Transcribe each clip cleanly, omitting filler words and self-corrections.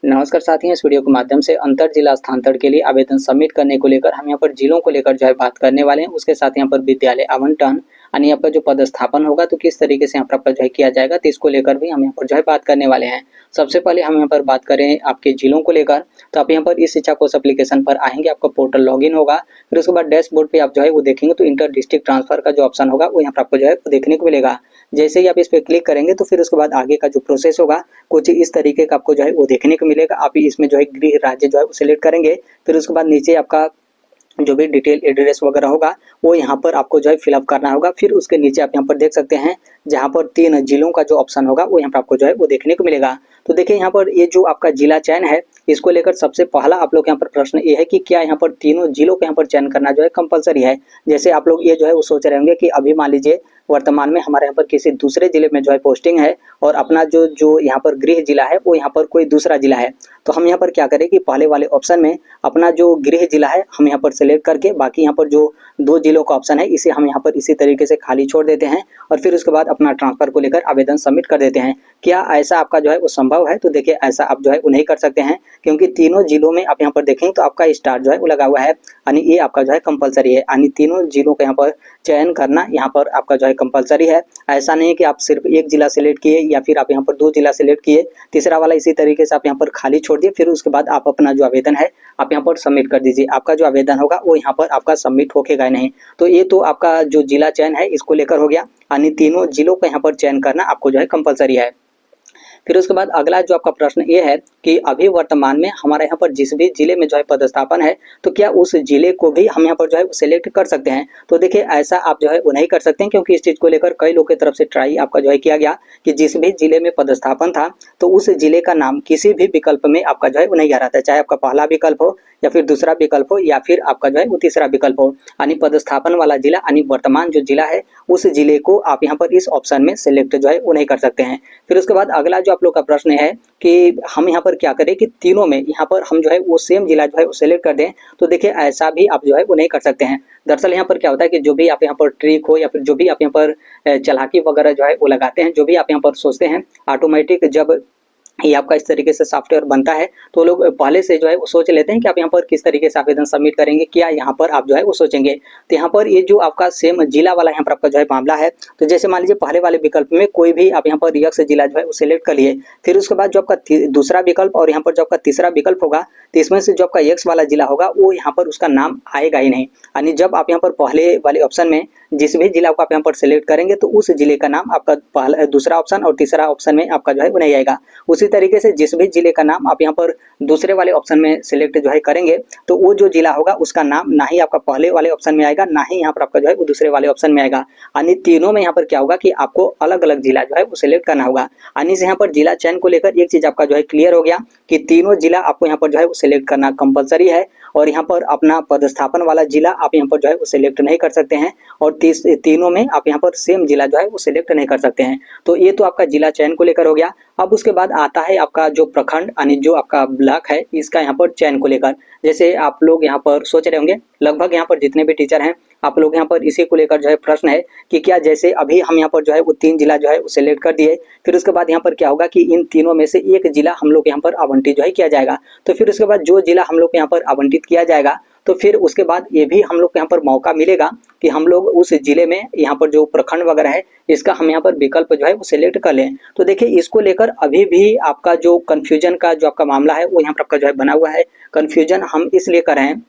नमस्कार साथियों, इस वीडियो के माध्यम से अंतर जिला स्थानांतरण के लिए आवेदन सबमिट करने को लेकर हम यहाँ पर जिलों को लेकर जो है बात करने वाले हैं। उसके साथ यहाँ पर विद्यालय आवंटन यानी आपका जो पदस्थापन होगा तो किस तरीके से यहाँ पर आपका जो है किया जाएगा, तो इसको लेकर भी हम यहाँ पर जो है बात करने वाले हैं। सबसे पहले हम यहाँ पर बात करें आपके जिलों को लेकर, तो आप यहाँ पर इस शिक्षा कोश एप्लीकेशन पर आएंगे, आपका पोर्टल लॉगिन होगा, फिर उसके बाद डैशबोर्ड पे आप जो है वो देखेंगे तो इंटर डिस्ट्रिक्ट ट्रांसफर का जो ऑप्शन होगा वो यहाँ पर आपको जो है देखने को मिलेगा। जैसे ही आप इस पर क्लिक करेंगे तो फिर उसके बाद आगे का जो प्रोसेस होगा कुछ इस तरीके का आपको जो है वो देखने को मिलेगा। आप इसमें जो है गृह राज्य जो है वो सिलेक्ट करेंगे, फिर उसके बाद नीचे आपका जो भी डिटेल एड्रेस वगैरह होगा वो यहाँ पर आपको जो है फिलअप करना होगा। फिर उसके नीचे आप यहाँ पर देख सकते हैं जहाँ पर 3 जिलों का जो ऑप्शन होगा वो यहाँ पर आपको जो है वो देखने को मिलेगा। तो देखिए यहाँ पर ये जो आपका जिला चयन है इसको लेकर सबसे पहला आप लोग यहाँ पर प्रश्न ये है कि क्या यहाँ पर तीनों जिलों को यहाँ पर चयन करना जो है कंपलसरी है। जैसे आप लोग ये जो है वो सोच रहे होंगे कि अभी मान लीजिए वर्तमान में हमारे यहाँ पर किसी दूसरे जिले में जो है पोस्टिंग है और अपना जो यहाँ पर गृह जिला है वो यहाँ पर कोई दूसरा जिला है, तो हम यहाँ पर क्या करें कि पहले वाले ऑप्शन में अपना जो गृह जिला है हम यहाँ पर सिलेक्ट करके बाकी यहाँ पर जो 2 जिलों का ऑप्शन है इसे हम यहाँ पर इसी तरीके से खाली छोड़ देते हैं और फिर उसके बाद अपना ट्रांसफर को लेकर आवेदन सबमिट कर देते हैं। क्या ऐसा आपका जो है वो संभव है? तो देखिए ऐसा आप जो है वो नहीं कर सकते हैं, क्योंकि तीनों जिलों में आप यहाँ पर देखेंगे तो आपका स्टार जो है वो लगा हुआ है, यानी ये आपका जो है कंपलसरी है, यानी तीनों जिलों का यहाँ पर चयन करना यहाँ पर आपका जो है कंपलसरी है। ऐसा नहीं है कि आप सिर्फ एक जिला सिलेक्ट किए या फिर आप यहाँ पर 2 जिला सिलेक्ट किए, तीसरा वाला इसी तरीके से आप यहाँ पर खाली छोड़ दिए, फिर उसके बाद आप अपना जो आवेदन है आप यहाँ पर सबमिट कर दीजिए। आपका जो आवेदन होगा वो यहाँ पर आपका सबमिट होकेगा नहीं। तो ये तो आपका जो जिला चयन है इसको लेकर हो गया, यानी तीनों जिलों का यहाँ पर चयन करना आपको जो है कंपलसरी है। फिर उसके बाद अगला जो आपका प्रश्न ये है कि अभी वर्तमान में हमारे यहाँ पर जिस भी जिले में जो है पदस्थापन है तो क्या उस जिले को भी हम यहाँ पर जो है सिलेक्ट कर सकते हैं। तो देखिए ऐसा आप जो है वो नहीं कर सकते हैं, क्योंकि इस चीज़ को लेकर कई लोगों की तरफ से ट्राई आपका जो है किया गया कि जिस भी जिले में पदस्थापन था तो उस जिले का नाम किसी भी विकल्प में आपका जो है वो नहीं आ रहा था, चाहे आपका पहला विकल्प हो या फिर दूसरा विकल्प हो या फिर आपका जो है वो तीसरा विकल्प हो, यानी पदस्थापन वाला जिला यानी वर्तमान जो जिला है उस जिले को आप यहाँ पर इस ऑप्शन में सिलेक्ट जो है वो नहीं कर सकते हैं। फिर उसके बाद अगला जो आप लोग का प्रश्न है कि हम यहाँ पर क्या करें कि तीनों में यहाँ पर हम जो है वो सेम जिला जो है वो सिलेक्ट कर दें, तो देखिए ऐसा भी आप जो है वो नहीं कर सकते हैं। दरअसल यहाँ पर क्या होता है कि जो भी आप यहाँ पर ट्रिक हो या फिर जो भी आप यहाँ पर चालाकी वगैरह जो है वो लगाते हैं, जो भी आप यहाँ पर सोचते हैं, ऑटोमेटिक जब ये आपका इस तरीके से सॉफ्टवेयर बनता है तो लोग पहले से जो है वो सोच लेते हैं कि आप यहाँ पर किस तरीके से आवेदन सबमिट करेंगे, क्या यहाँ पर आप जो है वो सोचेंगे। तो यहाँ पर ये जो आपका सेम जिला वाला यहाँ पर आपका जो है मामला है, तो जैसे मान लीजिए पहले वाले विकल्प में कोई भी आप यहाँ पर यक्ष जिला जो है वो सिलेक्ट कर लिए, फिर उसके बाद जो आपका दूसरा विकल्प और यहाँ पर जो आपका तीसरा विकल्प होगा तो इसमें से जो आपका यक्ष वाला जिला होगा वो यहाँ पर उसका नाम आएगा ही नहीं, यानी जब आप यहाँ पर पहले वाले ऑप्शन में जिस भी जिला को आप यहाँ पर सिलेक्ट करेंगे तो उस जिले का नाम आपका पहला दूसरा ऑप्शन और तीसरा ऑप्शन में आपका जो है वो नहीं आएगा। उसी तरीके से जिस भी जिले का नाम आप यहाँ पर दूसरे वाले ऑप्शन में सिलेक्ट जो है करेंगे तो वो जो जिला होगा उसका नाम ना ही आपका पहले वाले ऑप्शन में आएगा ना ही यहाँ पर आपका जो है वो दूसरे वाले ऑप्शन में आएगा, यानी तीनों में यहाँ पर क्या होगा कि आपको अलग अलग जिला जो है वो सिलेक्ट करना होगा। यानी से यहाँ पर जिला चयन को लेकर एक चीज आपका जो है क्लियर हो गया कि तीनों जिला आपको यहाँ पर जो है वो सिलेक्ट करना कंपलसरी है और यहाँ पर अपना पदस्थापन वाला जिला आप यहाँ पर जो है वो सिलेक्ट नहीं कर सकते हैं और तीनों में आप यहाँ पर सेम जिला जो है वो सिलेक्ट नहीं कर सकते हैं। तो ये तो आपका जिला चयन को लेकर हो गया। अब उसके बाद आता है आपका जो प्रखंड यानी जो आपका ब्लॉक है इसका यहाँ पर चयन को लेकर। जैसे आप लोग यहाँ पर सोच रहे होंगे, लगभग यहाँ पर जितने भी टीचर हैं आप लोग यहाँ पर इसी को लेकर जो है प्रश्न है कि क्या जैसे अभी हम यहाँ पर जो है वो 3 जिला जो है वो सिलेक्ट कर दिए, फिर उसके बाद यहाँ पर क्या होगा कि इन तीनों में से एक जिला हम लोग यहाँ पर आवंटित जो है किया जाएगा, तो फिर उसके बाद जो जिला हम लोग यहाँ पर आवंटित किया जाएगा तो फिर उसके बाद ये भी हम लोग को यहाँ पर मौका मिलेगा कि हम लोग उस जिले में यहाँ पर जो प्रखंड वगैरह है इसका हम यहाँ पर विकल्प जो है वो सिलेक्ट कर लें। तो देखिए इसको लेकर अभी भी आपका जो कन्फ्यूजन का जो आपका मामला है वो यहाँ पर आपका जो है बना हुआ है। कन्फ्यूजन हम इसलिए कर रहे हैं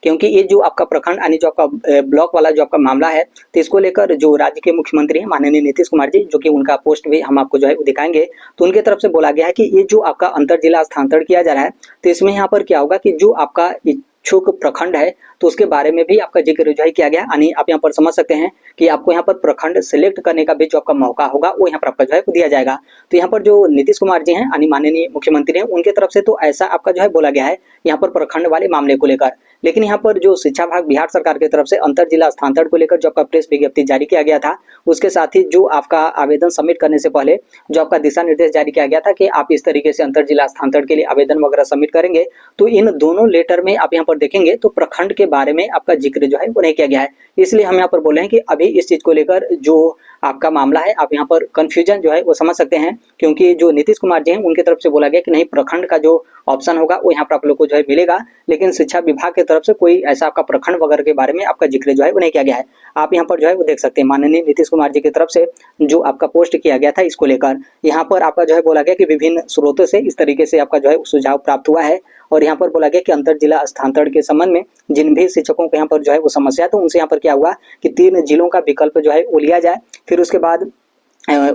क्योंकि ये जो आपका प्रखंड यानी जो आपका ब्लॉक वाला जो आपका मामला है तो इसको लेकर जो राज्य के मुख्यमंत्री हैं माननीय नीतीश कुमार जी, जो कि उनका पोस्ट भी हम आपको जो है वो दिखाएंगे, तो उनकी तरफ से बोला गया है कि ये जो आपका अंतर जिला स्थानांतरण किया जा रहा है तो इसमें यहाँ पर क्या होगा कि जो आपका इच्छुक प्रखंड है तो उसके बारे में भी आपका जिक्र जो है किया गया, यानी आप यहाँ पर समझ सकते हैं कि आपको यहाँ पर प्रखंड सिलेक्ट करने का भी जो आपका मौका होगा वो यहाँ पर आपका जो है दिया जाएगा। तो यहाँ पर जो नीतीश कुमार जी हैं यानी माननीय मुख्यमंत्री हैं उनके तरफ से तो ऐसा आपका जो है बोला गया है यहाँ पर प्रखंड वाले मामले को लेकर। लेकिन यहाँ पर जो शिक्षा विभाग बिहार सरकार की तरफ से अंतर जिला स्थानांतरण को लेकर जो आपका प्रेस विज्ञप्ति जारी किया गया था उसके साथ ही जो आपका आवेदन सबमिट करने से पहले जो आपका दिशा निर्देश जारी किया गया था कि आप इस तरीके से अंतर जिला स्थानांतरण के लिए आवेदन वगैरह सबमिट करेंगे, तो इन दोनों लेटर में आप यहाँ पर देखेंगे तो प्रखंड के बारे में आपका जिक्र जो है वो नहीं किया गया है। इसलिए हम यहाँ पर बोले हैं कि अभी इस चीज को लेकर जो आपका मामला है, आप यहाँ पर कंफ्यूजन जो है वो समझ सकते हैं, क्योंकि जो नीतीश कुमार जी हैं उनकी तरफ से बोला गया कि नहीं, प्रखंड का जो ऑप्शन होगा वो यहाँ पर आप लोग को जो है मिलेगा, लेकिन शिक्षा विभाग की तरफ से कोई ऐसा आपका प्रखंड वगैरह के बारे में आपका जिक्र जो है वो नहीं किया गया है। आप यहाँ पर जो है वो देख सकते हैं, माननीय नीतीश कुमार जी की तरफ से जो आपका पोस्ट किया गया था इसको लेकर, यहाँ पर आपका जो है बोला गया कि विभिन्न स्रोतों से इस तरीके से आपका जो है सुझाव प्राप्त हुआ है, और यहाँ पर बोला गया कि अंतर जिला स्थानांतरण के संबंध में जिन भी शिक्षकों को यहाँ पर जो है वो समस्या है, तो उनसे यहाँ पर क्या हुआ कि 3 जिलों का विकल्प जो है वो लिया जाए, फिर उसके बाद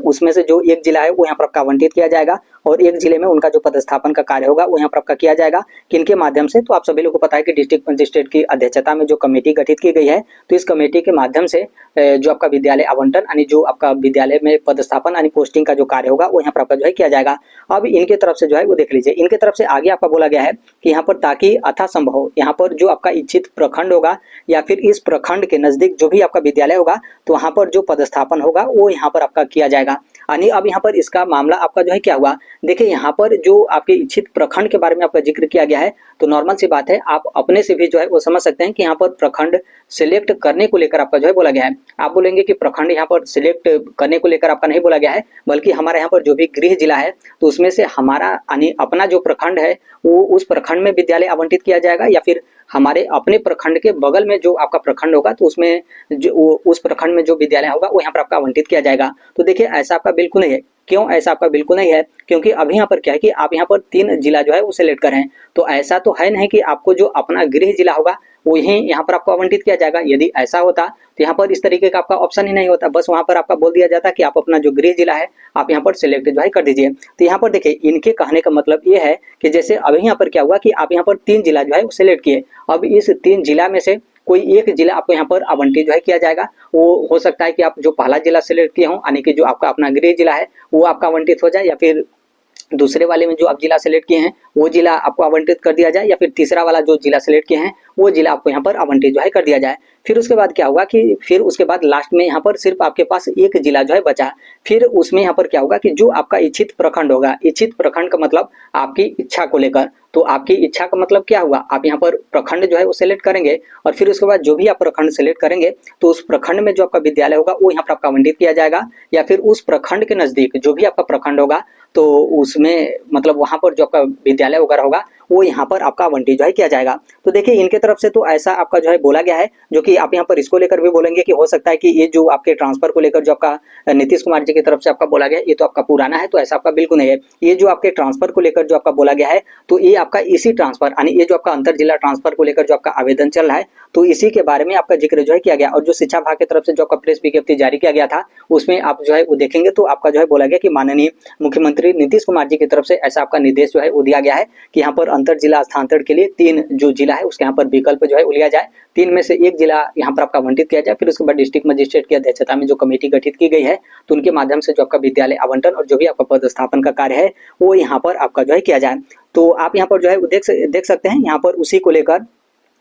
उसमें से जो एक जिला है वो यहाँ पर आपका आवंटित किया जाएगा, और एक जिले में उनका जो पदस्थापन का कार्य होगा वो यहाँ पर आपका किया जाएगा। किनके माध्यम से? तो आप सभी लोगों को पता है कि डिस्ट्रिक्ट मजिस्ट्रेट की अध्यक्षता में जो कमेटी गठित की गई है, तो इस कमेटी के माध्यम से जो आपका विद्यालय आवंटन यानी जो आपका विद्यालय में पदस्थापन यानी पोस्टिंग का जो कार्य होगा वो यहाँ पर आपका जो है किया जाएगा। अब इनके तरफ से जो है वो देख लीजिए, इनके तरफ से आगे आपका बोला गया है कि यहाँ पर ताकि यथासंभव हो, यहाँ पर जो आपका इच्छित प्रखंड होगा या फिर इस प्रखंड के नजदीक जो भी आपका विद्यालय होगा, तो वहाँ पर जो पदस्थापन होगा वो यहाँ पर आपका किया जाएगा। यानी अब यहाँ पर इसका मामला आपका जो है क्या हुआ, देखिए यहाँ पर जो आपके इच्छित प्रखंड के बारे में आपका जिक्र किया गया है, तो नॉर्मल सी बात है, आप अपने से भी जो है वो समझ सकते हैं कि यहाँ पर प्रखंड सिलेक्ट करने को लेकर आपका जो है बोला गया है। आप बोलेंगे कि प्रखंड यहाँ पर सिलेक्ट करने को लेकर आपका नहीं बोला गया है, बल्कि हमारे यहाँ पर जो भी गृह जिला है तो उसमें से हमारा यानी अपना जो प्रखंड है वो उस प्रखंड में विद्यालय आवंटित किया जाएगा, या फिर हमारे अपने प्रखंड के बगल में जो आपका प्रखंड होगा तो उसमें जो उस प्रखंड में जो विद्यालय होगा वो यहाँ पर आपका आवंटित किया जाएगा। तो देखिए ऐसा आपका बिल्कुल नहीं है। क्यों ऐसा आपका बिल्कुल नहीं है? क्योंकि अभी यहाँ पर क्या है कि आप यहाँ पर 3 जिला जो है वो सिलेक्ट कर रहे हैं, तो ऐसा तो है नहीं कि आपको जो अपना गृह जिला होगा वही यहाँ पर आपको आवंटित किया जाएगा। यदि ऐसा होता तो यहाँ पर इस तरीके का आपका ऑप्शन ही नहीं होता, बस वहाँ पर आपका बोल दिया जाता कि आप अपना जो गृह जिला है आप यहाँ पर सिलेक्ट जो है कर दीजिए। तो यहाँ पर देखिए इनके कहने का मतलब ये है कि जैसे अभी यहाँ पर क्या हुआ कि आप यहाँ पर 3 जिला जो है वो सिलेक्ट किए, अब इस 3 जिला में से कोई एक जिला आपको यहाँ पर आवंटित जो है किया जाएगा। वो हो सकता है कि आप जो पहला जिला सिलेक्ट किए हों यानी कि जो आपका अपना गृह जिला है वो आपका आवंटित हो जाए, या फिर दूसरे वाले में जो आप जिला सेलेक्ट किए हैं वो जिला आपको आवंटित कर दिया जाए, या फिर तीसरा वाला जो जिला सेलेक्ट किए हैं वो जिला आपको यहाँ पर आवंटित जो है कर दिया जाए। फिर उसके बाद क्या होगा कि फिर उसके बाद लास्ट में यहाँ पर सिर्फ आपके पास एक जिला जो है बचा, फिर उसमें यहाँ पर क्या होगा कि जो आपका इच्छित प्रखंड होगा, इच्छित प्रखंड का मतलब आपकी इच्छा को लेकर, तो आपकी इच्छा का मतलब क्या हुआ, आप यहाँ पर प्रखंड जो है वो सिलेक्ट करेंगे, और फिर उसके बाद जो भी आप प्रखंड सिलेक्ट करेंगे तो उस प्रखंड में जो आपका विद्यालय होगा वो यहाँ पर आपका आवंटित किया जाएगा, या फिर उस प्रखंड के नजदीक जो भी आपका प्रखंड होगा तो उसमें मतलब वहां पर जो आपका विद्यालय वगैरह होगा वो यहाँ पर आपका आवंटित जो है किया जाएगा। तो देखिए इनके तरफ से तो ऐसा आपका जो है बोला गया है, जो कि आप यहाँ पर इसको लेकर भी बोलेंगे कि हो सकता है कि ये जो आपके ट्रांसफर को लेकर जो आपका नीतीश कुमार जी की तरफ से आपका बोला गया है ये तो आपका पुराना है, तो ऐसा आपका बिल्कुल नहीं है। ये जो आपके ट्रांसफर को लेकर जो आपका बोला गया है तो ये आपका इसी ट्रांसफर यानी ये जो आपका अंतर जिला ट्रांसफर को लेकर जो आपका आवेदन चल रहा है तो इसी के बारे में आपका जिक्र जो है किया गया। और जो शिक्षा विभाग की तरफ से जो आपका प्रेस विज्ञप्ति जारी किया गया था उसमें आप जो है वो देखेंगे तो आपका जो है बोला गया कि माननीय मुख्यमंत्री नीतीश कुमार जी की तरफ से ऐसा आपका निर्देश जो है वो दिया गया है कि यहाँ पर अंतर जिला स्थानांतरण के लिए 3 जो जिला है उसके यहाँ पर विकल्प जो है लिया जाए, 3 में से एक जिला यहाँ पर आपका आवंटित किया जाए। फिर उसके बाद डिस्ट्रिक्ट मजिस्ट्रेट की अध्यक्षता में जो कमेटी गठित की गई है तो उनके माध्यम से जो आपका विद्यालय आवंटन और जो भी आपका पदस्थापन का कार्य है वो यहाँ पर आपका जो है किया जाए। तो आप यहाँ पर जो है देख सकते हैं यहाँ पर उसी को लेकर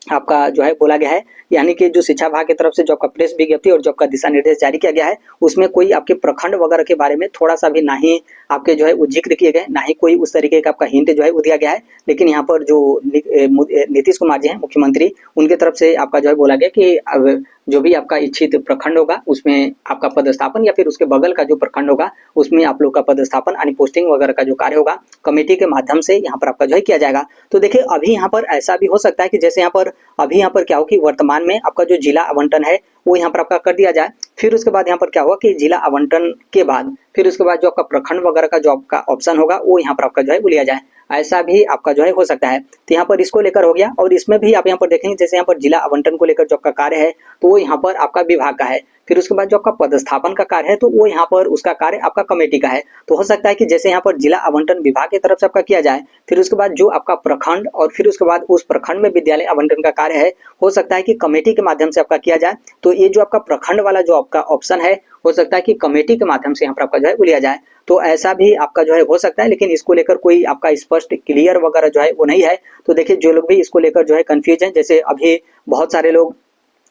आपका जो है बोला गया है, यानी कि जो शिक्षा विभाग की तरफ से जो आपका प्रेस विज्ञप्ति और जो आपका दिशा निर्देश जारी किया गया है उसमें कोई आपके प्रखंड वगैरह के बारे में थोड़ा सा भी ना ही आपके जो है वो जिक्र किए गए, ना ही कोई उस तरीके का आपका हिंट जो है वो दिया गया है। लेकिन यहाँ पर जो नीतीश कुमार जी हैं मुख्यमंत्री, उनके तरफ से आपका जो है बोला गया कि जो भी आपका इच्छित प्रखंड होगा उसमें आपका पदस्थापन, या फिर उसके बगल का जो प्रखंड होगा उसमें आप लोग का पदस्थापन यानी पोस्टिंग वगैरह का जो कार्य होगा कमेटी के माध्यम से यहाँ पर आपका जो है किया जाएगा। तो देखिए अभी यहाँ पर ऐसा भी हो सकता है कि जैसे यहाँ पर अभी यहाँ पर क्या हो कि वर्तमान में आपका जो जिला आवंटन है वो यहाँ पर आपका कर दिया जाए, फिर उसके बाद यहाँ पर क्या होगा कि जिला आवंटन के बाद फिर उसके बाद जो आपका प्रखंड वगैरह का जो आपका ऑप्शन होगा वो यहाँ पर आपका जो है वो लिया जाए, ऐसा भी आपका जो है हो सकता है। तो यहाँ पर इसको लेकर हो गया। और इसमें भी आप यहाँ पर देखेंगे जैसे यहाँ पर जिला आवंटन को लेकर जो आपका कार्य है तो वो यहाँ पर आपका विभाग का है, फिर उसके बाद जो आपका पदस्थापन का कार्य है तो वो यहाँ पर उसका कार्य आपका कमेटी का है। तो हो सकता है कि जैसे यहाँ पर जिला आवंटन विभाग की तरफ से आपका किया जाए, फिर उसके बाद जो आपका प्रखंड और फिर उसके बाद उस प्रखंड में विद्यालय आवंटन का कार्य है हो सकता है कि कमेटी के माध्यम से आपका किया जाए। तो ये जो आपका प्रखंड वाला जो आपका ऑप्शन है हो सकता है कि कमेटी के माध्यम से यहाँ पर आपका जो है वो लिया जाए, तो ऐसा भी आपका जो है हो सकता है। लेकिन इसको लेकर कोई आपका स्पष्ट क्लियर वगैरह जो है वो नहीं है। तो देखिए जो लोग भी इसको लेकर जो है कंफ्यूज हैं, जैसे अभी बहुत सारे लोग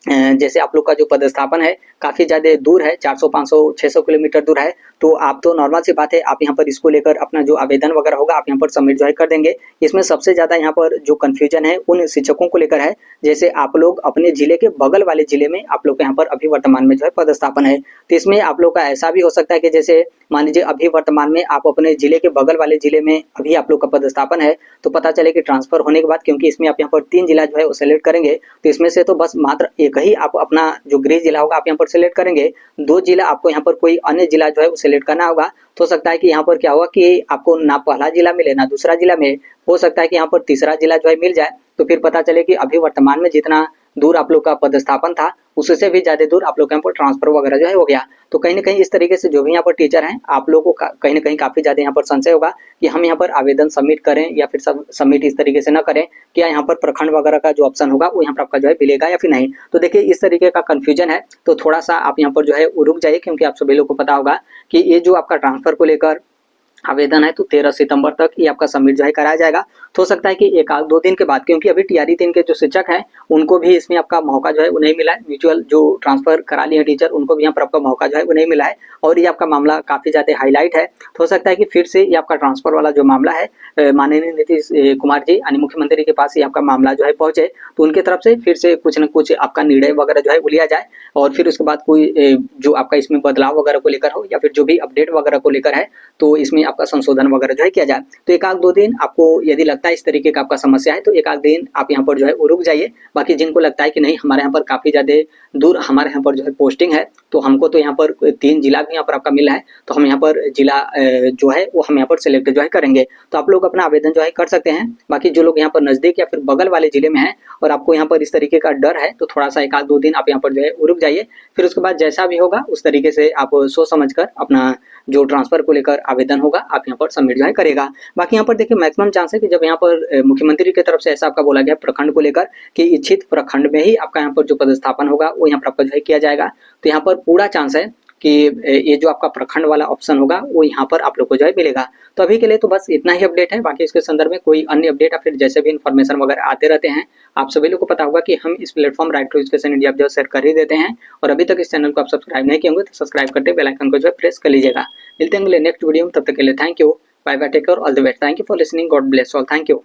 जैसे आप लोग का जो पदस्थापन है काफी ज्यादा दूर है, 400 500 600 किलोमीटर दूर है, तो आप तो नॉर्मल सी बात है, आप यहाँ पर इसको लेकर अपना जो आवेदन वगैरह होगा आप यहाँ पर सबमिट जो है कर देंगे। इसमें सबसे ज़्यादा यहाँ पर जो कन्फ्यूजन है उन शिक्षकों को लेकर है, जैसे आप लोग अपने जिले के बगल वाले जिले में आप लोग के यहाँ पर अभी वर्तमान में जो है पदस्थापन है, तो इसमें आप लोग का ऐसा भी हो सकता है कि जैसे मान लीजिए अभी वर्तमान में आप अपने जिले के बगल वाले जिले में अभी आप लोग का पदस्थापन है, तो पता चले कि ट्रांसफर होने के बाद, क्योंकि इसमें आप यहाँ पर 3 जिला जो है वो सेलेक्ट करेंगे, तो इसमें से तो बस मात्र एक ही आप अपना जो गृह जिला होगा आप यहाँ पर सेलेक्ट करेंगे, 2 जिला आपको यहाँ पर कोई अन्य जिला जो है वो सेलेक्ट करना होगा। तो हो सकता है कि यहाँ पर क्या होगा कि आपको ना पहला जिला मिले ना दूसरा जिला मिले, हो सकता है कि यहाँ पर तीसरा जिला जो है मिल जाए, तो फिर पता चले कि अभी वर्तमान में जितना दूर आप लोग का पदस्थापन था उससे भी ज़्यादा दूर आप लोग के यहाँ पर ट्रांसफर वगैरह जो है हो गया। तो कहीं ना कहीं इस तरीके से जो भी यहाँ पर टीचर हैं आप लोगों को कहीं ना कहीं काफ़ी ज़्यादा यहाँ पर संशय होगा कि हम यहाँ पर आवेदन सबमिट करें या फिर सबमिट इस तरीके से ना करें, क्या यहाँ पर प्रखंड वगैरह का जो ऑप्शन होगा वो यहाँ पर आपका जो है मिलेगा या फिर नहीं। तो देखिए इस तरीके का कन्फ्यूजन है, तो थोड़ा सा आप यहाँ पर जो है रुक जाइए, क्योंकि आप सभी लोग को पता होगा कि ये जो आपका ट्रांसफर को लेकर आवेदन है तो 13 सितंबर तक ये आपका सबमिट जो है कराया जाएगा। तो हो सकता है कि 1-2 दिन के बाद, क्योंकि अभी टीआरई 3 के जो शिक्षक हैं उनको भी इसमें आपका मौका जो है वो नहीं मिला है, म्यूचुअल जो ट्रांसफर करा लिए टीचर उनको भी यहाँ पर आपका मौका जो है वो नहीं मिला है, और ये आपका मामला काफ़ी ज़्यादा हाईलाइट है। तो हो सकता है कि फिर से ये आपका ट्रांसफर वाला जो मामला है माननीय नीतीश कुमार जी यानी मुख्यमंत्री के पास ये आपका मामला जो है पहुँचे, तो उनकी तरफ से फिर से कुछ न कुछ आपका निर्णय वगैरह जो है वो लिया जाए, और फिर उसके बाद कोई जो आपका इसमें बदलाव वगैरह को लेकर हो या फिर जो भी अपडेट वगैरह को लेकर है तो इसमें आपका संशोधन वगैरह जो है किया जाए। तो 1-2 दिन आपको यदि लगता है इस तरीके का आपका समस्या है तो 1-2 दिन आप यहाँ पर जो है वो रुक जाइए। बाकी जिनको लगता है कि नहीं हमारे यहाँ पर काफ़ी ज़्यादा दूर हमारे यहाँ पर जो है पोस्टिंग है, तो हमको तो यहाँ पर 3 जिला भी यहाँ पर आपका मिला है, तो हम यहाँ पर जिला जो है वो हम यहाँ पर सिलेक्ट जो है करेंगे, तो आप लोग अपना आवेदन जो है कर सकते हैं। बाकी जो लोग यहाँ पर नज़दीक या फिर बगल वाले जिले में हैं और आपको यहाँ पर इस तरीके का डर है तो थोड़ा सा 1-2 दिन आप यहाँ पर जो है रुक जाइए, फिर उसके बाद जैसा भी होगा उस तरीके से आप सोच समझ कर अपना जो ट्रांसफर को लेकर आवेदन होगा आप यहाँ पर सबमिट जो है करेगा। बाकी यहाँ पर देखिए मैक्सिमम चांस है कि जब यहाँ पर मुख्यमंत्री की तरफ से ऐसा आपका बोला गया प्रखंड को लेकर कि इच्छित प्रखंड में ही आपका यहाँ पर जो पदस्थापन होगा वो यहाँ पर आपका जो है किया जाएगा, तो यहाँ पर पूरा चांस है कि ये जो आपका प्रखंड वाला ऑप्शन होगा वो यहाँ पर आप लोग को जो है मिलेगा। तो अभी के लिए तो बस इतना ही अपडेट है, बाकी इसके संदर्भ में कोई अन्य अपडेट या फिर जैसे भी इन्फॉर्मेशन वगैरह आते रहते हैं आप सभी लोग को पता होगा कि हम इस platform right to education India जो शेयर कर ही देते हैं, और अभी तक इस चैनल को आप सब्सक्राइब नहीं किए होंगे तो सब्सक्राइब करते बेल आइकन को जो है प्रेस कर लीजिएगा। मिलते हैं अगले नेक्स्ट वीडियो में, तब तक के लिए thank you, bye bye, take care, all the best, thank you for listening, God bless all, thank you.